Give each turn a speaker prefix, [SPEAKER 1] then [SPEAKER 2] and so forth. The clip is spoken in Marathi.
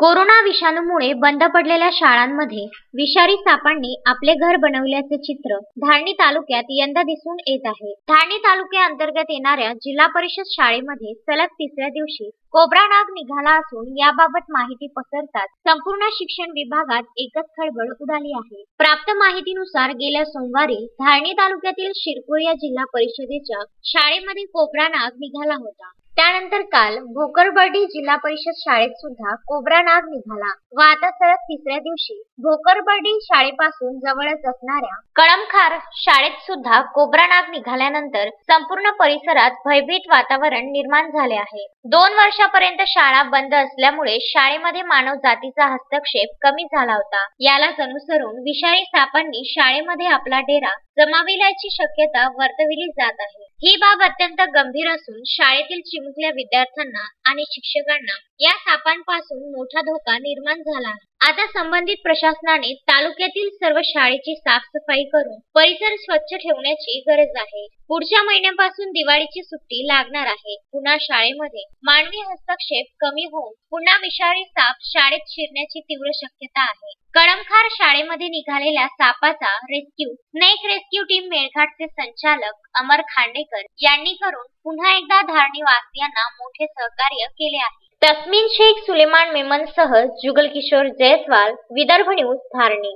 [SPEAKER 1] कोरोना विषाणूमुळे बंद पडलेल्या शाळांमध्ये विषारी सापांनी आपले घर बनवल्याचे चित्र धारणी तालुक्यात यंदा दिसून येत आहे. धारणी तालुक्याअंतर्गत येणाऱ्या जिल्हा परिषद शाळेमध्ये सलग तिसऱ्या दिवशी कोब्रा नाग निघाला असून याबाबत माहिती पसरताच संपूर्ण शिक्षण विभागात एकच खळबळ उडाली आहे. प्राप्त माहितीनुसार गेल्या सोमवारी धारणी तालुक्यातील शिरपूर या जिल्हा परिषदेच्या शाळेमध्ये कोब्रा नाग निघाला होता. त्यानंतर काल भोकरबर्डी जिल्हा परिषद शाळेत सुद्धा कोब्रा नाग निघाला व आता सलग तिसऱ्या दिवशी भोकरबर्डी शाळेपासून जवळच असणाऱ्या कळमखार शाळेत सुद्धा कोब्रा नाग निघाल्यानंतर संपूर्ण परिसरात भयभीत वातावरण निर्माण झाले आहे. 2 वर्षापर्यंत शाळा बंद असल्यामुळे शाळेमध्ये मानव जातीचा हस्तक्षेप कमी झाला होता. यालाच अनुसरून विषारी सापांनी शाळेमध्ये आपला डेरा जमाविल्याची शक्यता वर्तविली जात आहे. ही बाब अत्यंत गंभीर असून शाळेतील चिमुकल्या विद्यार्थ्यांना आणि शिक्षकांना या सापांपासून मोठा धोका निर्माण झाला आहे. आता संबंधित प्रशासनाने तालुक्यातील सर्व शाळेची साफसफाई करून परिसर स्वच्छ ठेवण्याची गरज आहे. पुढच्या महिन्यापासून दिवाळीची सुट्टी लागणार आहे. पुन्हा शाळेमध्ये मानवी हस्तक्षेप कमी होऊन पुन्हा विषारी साप शाळेत शिरण्याची तीव्र शक्यता आहे. कळमखार शाळेमध्ये निघालेल्या सापाचा स्नेक रेस्क्यू टीम मेळघाटचे संचालक अमर खांडेकर यांनी करून पुन्हा एकदा धारणी वासियांना मोठे सहकार्य केले आहे. तस्मीन शेख सुलेमान मेमनसह जुगल किशोर जयस्वाल, विदर्भ न्यूज, धारणी.